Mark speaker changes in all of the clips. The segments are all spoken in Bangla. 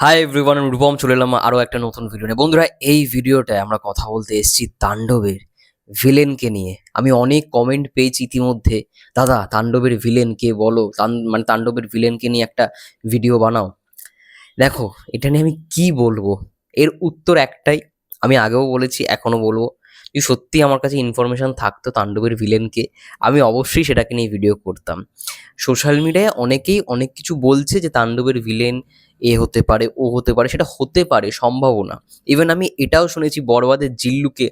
Speaker 1: হাই এভরিওয়ান, আমি রূপম চলে এলাম আরও একটা নতুন ভিডিও নিয়ে। বন্ধুরা, এই ভিডিওটায় আমরা কথা বলতে এসেছি তাণ্ডবের ভিলেনকে নিয়ে। আমি অনেক কমেন্ট পেয়েছি ইতিমধ্যে, দাদা তাণ্ডবের ভিলেন কে বলো, মানে তাণ্ডবের ভিলেনকে নিয়ে একটা ভিডিও বানাও। দেখো, এটা নিয়ে আমি কি বলবো, এর উত্তর একটাই। আমি আগেও বলেছি, এখনো বলবো, যদি সত্যি আমার কাছে ইনফরমেশন থাকতো তাণ্ডবের ভিলেনকে, আমি অবশ্যই সেটাকে নিয়ে ভিডিও করতাম। সোশ্যাল মিডিয়ায় অনেকেই অনেক কিছু বলছে যে তাণ্ডবের ভিলেন এ হতে পারে, ও হতে পারে, সেটা হতে পারে, সম্ভাবনা। ইভেন আমি এটাও শুনেছি বড়বাদের জিল্লুকে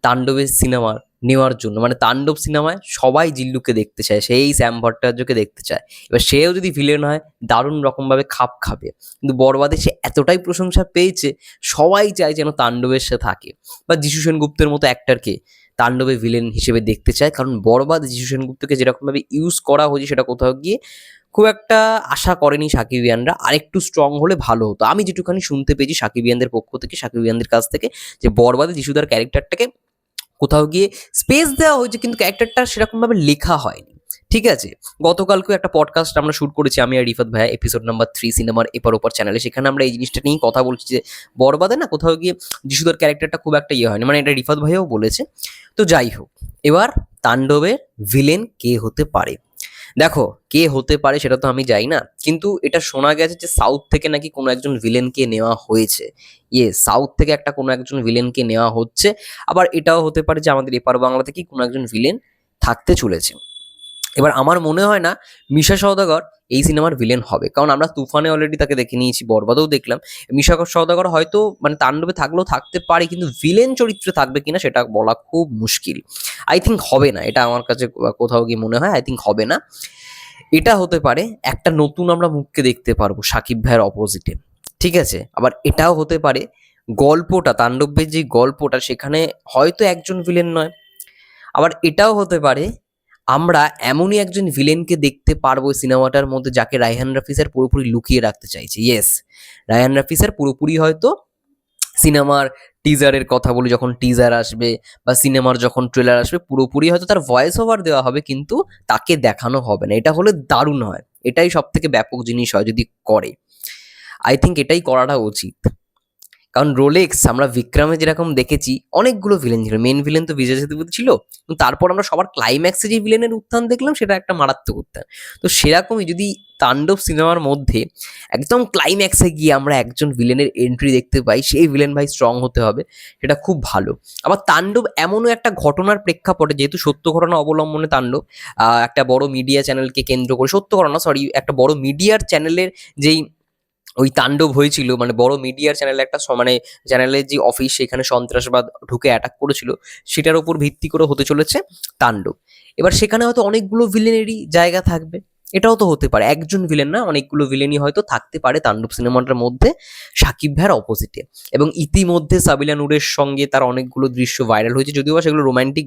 Speaker 1: তাণ্ডবের সিনেমার নেওয়ার জন্য, মানে তাণ্ডব সিনেমায় সবাই জিল্লুকে দেখতে চায়, সেই শ্যাম ভট্টাচার্যকে দেখতে চায়। এবার সেও যদি ভিলেন হয়, দারুণ রকমভাবে খাপ খাবে। কিন্তু বড়বাদে সে এতটাই প্রশংসা পেয়েছে, সবাই চায় যেন তাণ্ডবের সাথে থাকে। বা যিশু সেনগুপ্তের মতো অ্যাক্টরকে তাণ্ডবে ভিলেন হিসেবে দেখতে চায়, কারণ বড়বাদ যিশু সেনগুপ্তকে যেরকমভাবে ইউজ করা হয়েছে, সেটা কোথাও গিয়ে খুব একটা আশা করেনি সাকিবিয়ানরা। আরেকটু স্ট্রং হলে ভালো হতো। আমি যেটুখানি শুনতে পেয়েছি সাকিবিয়ানদের পক্ষ থেকে, সাকিবিয়ানদের কাছ থেকে, যে বড়বাদে যিশুদার ক্যারেক্টারটাকে কোথাও গিয়ে স্পেস দেওয়া হয়েছে, কিন্তু ক্যারেক্টারটা সেরকমভাবে লেখা হয়নি। ঠিক আছে, গতকালকেও একটা পডকাস্ট আমরা শুট করেছি, আমি আর রিফাত ভাইয়া, এপিসোড নাম্বার 3 সিনেমার এপার ওপার চ্যানেলে। সেখানে আমরা এই জিনিসটা নিয়েই কথা বলছি যে বড়বাদে না কোথাও গিয়ে যিশুদার ক্যারেক্টারটা খুব একটা ইয়ে হয়নি, মানে এটা রিফাত ভাইয়াও বলেছে। তো যাই হোক, এবার তাণ্ডবের ভিলেন কে হতে পারে। দেখো, কে হতে পারে সেটা তো আমি জানি না, কিন্তু এটা শোনা গেছে যে সাউথ থেকে নাকি কোনো একজন ভিলেনকে নেওয়া হয়েছে। সাউথ থেকে একটা কোনো একজন ভিলেনকে নেওয়া হচ্ছে। আবার এটাও হতে পারে যে আমাদের এপার বাংলা থেকেই কোনো একজন ভিলেন থাকতে চলেছে। এবার আমার মনে হয় না মিশা সওদাগর এই সিনেমার ভিলেন হবে, কারণ আমরা তুফানে অলরেডি তাকে দেখে নিয়েছি, বরবাদেও দেখলাম। মিশা সওদাগর হয়তো মানে তাণ্ডবে থাকলেও থাকতে পারে, কিন্তু ভিলেন চরিত্রে থাকবে কিনা সেটা বলা খুব মুশকিল। আই থিঙ্ক হবে না, এটা আমার কাছে কোথাও গিয়ে মনে হয়, আই থিঙ্ক হবে না। এটা হতে পারে একটা নতুন আমরা মুখকে দেখতে পারবো সাকিব ভাইয়ের অপোজিটে। ঠিক আছে, আবার এটাও হতে পারে গল্পটা, তাণ্ডবের যে গল্পটা, সেখানে হয়তো একজন ভিলেন নয়। আবার এটাও হতে পারে আমরা এমনই একজন ভিলেনকে দেখতে পারবো সিনেমাটার মধ্যে, যাকে রায়হান রাফি স্যার পুরোপুরি লুকিয়ে রাখতে চাইছে। রায়হান রাফি স্যার পুরোপুরি হয়তো সিনেমার টিজারের কথা বলি, যখন টিজার আসবে বা সিনেমার যখন ট্রেলার আসবে, পুরোপুরি হয়তো তার ভয়েস ওভার দেওয়া হবে, কিন্তু তাকে দেখানো হবে না। এটা হলে দারুণ হয়, এটাই সব থেকে ব্যাপক জিনিস হয় যদি করে। আই থিঙ্ক এটাই করাটা উচিত। কারণ রোলেক্স আমরা বিক্রমে যেরকম দেখেছি, অনেকগুলো ভিলেন ছিল, মেন ভিলেন তো বিজয় সেতুপতি ছিল, কিন্তু তারপর আমরা সবার ক্লাইম্যাক্সে যে ভিলেনের উত্থান দেখলাম, সেটা একটা মারাত্মক উত্থান। তো সেরকমই যদি তাণ্ডব সিনেমার মধ্যে একদম ক্লাইম্যাক্সে গিয়ে আমরা একজন ভিলেনের এন্ট্রি দেখতে পাই, সেই ভিলেন ভাই স্ট্রং হতে হবে, সেটা খুব ভালো। আবার তাণ্ডব এমনও একটা ঘটনার প্রেক্ষাপটে, যেহেতু সত্য ঘটনা অবলম্বনে তাণ্ডব, একটা বড় মিডিয়া চ্যানেলকে কেন্দ্র করে, সত্য ঘটনা সরি, একটা বড় মিডিয়ার চ্যানেলের যেই ওই তাণ্ডব হয়েছিল, মানে বড় মিডিয়ার চ্যানেলে একটা মানে চ্যানেলের যে অফিস, সেখানে সন্ত্রাসবাদ ঢুকে অ্যাটাক করেছিল, সেটার উপর ভিত্তি করে হতে চলেছে তাণ্ডব। এবার সেখানে হয়তো অনেকগুলো ভিলেনেরই জায়গা থাকবে। এটাও তো হতে পারে, একজন ভিলেন না, অনেকগুলো ভিলেনই হয়তো থাকতে পারে তাণ্ডব সিনেমাটার মধ্যে সাকিব ভাইয়ের অপোজিটে। এবং ইতিমধ্যে সাবিলা নূরের সঙ্গে তার অনেকগুলো দৃশ্য ভাইরাল হয়েছে, যদিও বা সেগুলো রোমান্টিক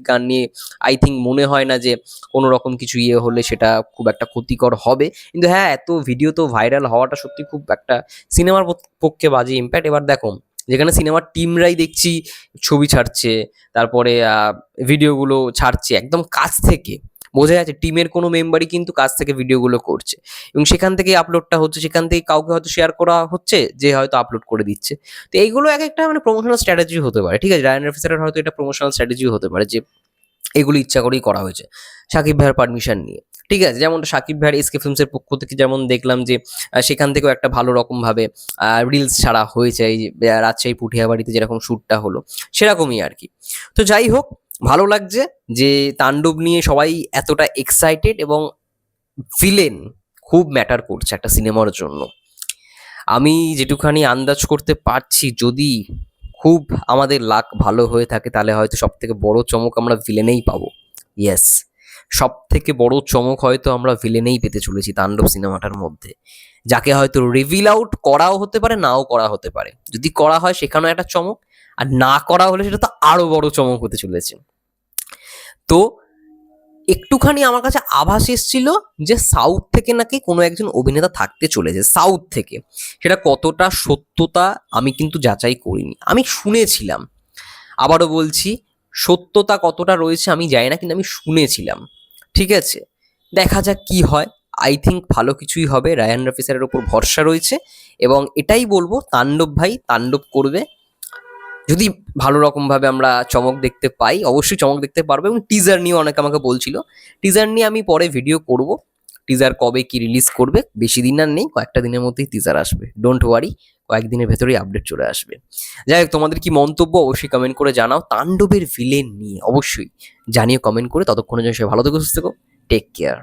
Speaker 1: গান নিয়ে আই থিঙ্ক মনে হয় না যে কোনো রকম কিছু ইয়ে হলে সেটা খুব একটা ক্ষতিকর হবে। কিন্তু হ্যাঁ, এত ভিডিও তো ভাইরাল হওয়াটা সত্যি খুব একটা সিনেমার পক্ষে বাজে ইম্প্যাক্ট। এবার দেখো, যেখানে সিনেমার টিমরাই দেখছি ছবি ছাড়ছে, তারপরে ভিডিওগুলো ছাড়ছে একদম কাছ থেকে, বোঝা যাচ্ছে টিমের কোনো মেম্বারই কিন্তু কাছ থেকে ভিডিওগুলো করছে, এবং সেখান থেকে আপলোডটা হচ্ছে, সেখান থেকে কাউকে হয়তো শেয়ার করা হচ্ছে, যে হয়তো আপলোড করে দিচ্ছে। তো এইগুলো এক একটা মানে প্রমোশনাল স্ট্র্যাটেজি হতে পারে। ঠিক আছে, রায়ান রাফি স্যারের হয়তো এটা প্রমোশনাল স্ট্র্যাটেজিও হতে পারে, যে এগুলো ইচ্ছা করেই করা হয়েছে সাকিব ভাইয়ের পারমিশন নিয়ে। ঠিক আছে, যেমনটা সাকিব ভাইয়ের এসকে ফিল্মসের পক্ষ থেকে যেমন দেখলাম যে সেখান থেকেও একটা ভালো রকমভাবে রিলস ছাড়া হয়েছে, এই যে রাজশাহী পুঠিয়াবাড়িতে যেরকম শ্যুটটা হলো, সেরকমই আর কি। তো যাই হোক, ভালো লাগছে যে তাণ্ডব নিয়ে সবাই এতটা এক্সাইটেড, এবং ভিলেন খুব ম্যাটার করছে একটা সিনেমার জন্য। আমি যেটুখানি আন্দাজ করতে পারছি, যদি খুব আমাদের লাক ভালো হয়ে থাকে, তাহলে হয়তো সব থেকে বড় চমক আমরা ভিলেনেই পাবো। ইয়েস, সব থেকে বড় চমক হয়তো আমরা ভিলেনেই পেতে চলেছি তাণ্ডব সিনেমাটার মধ্যে, যাকে হয়তো রিভিল আউট করাও হতে পারে, নাও করা হতে পারে। যদি করা হয় সেখানেও একটা চমক, আর না করা হলে সেটা তো আরো বড় চমক হতে চলেছে। তো একটুখানি আমার কাছে আভাস এসেছিল যে সাউথ থেকে নাকি কোনো একজন অভিনেতা থাকতে চলেছে, সাউথ থেকে। সেটা কতটা সত্যতা আমি কিন্তু যাচাই করিনি, আমি শুনেছিলাম। আবারও বলছি, সত্যতা কতটা রয়েছে আমি জানি না, কিন্তু আমি শুনেছিলাম। ঠিক আছে, দেখা যাক কি হয়। আই থিঙ্ক ভালো কিছুই হবে, রায়ান রাফি স্যারের ওপর ভরসা রয়েছে এবং এটাই বলবো তাণ্ডব ভাই তাণ্ডব করবে। যদি ভালো রকমভাবে আমরা চমক দেখতে পাই, অবশ্যই চমক দেখতে পারবো। এবং টিজার নিয়ে অনেকে আমাকে বলছিল, টিজার নিয়ে আমি পরে ভিডিও করব। টিজার কবে কি রিলিজ করবে, বেশি দিন আর নেই, কয়েকটা দিনের মধ্যেই টিজার আসবে, ডোন্ট ওয়ারি, কয়েকদিনের ভেতরেই আপডেট চলে আসবে। যাই হোক, তোমাদের কি মন্তব্য অবশ্যই কমেন্ট করে জানাও, তাণ্ডবের ভিলেন নিয়ে অবশ্যই জানিও কমেন্ট করে। ততক্ষণের জন্য সবাই ভালো থেকো, সুস্থ থেকো, টেক কেয়ার।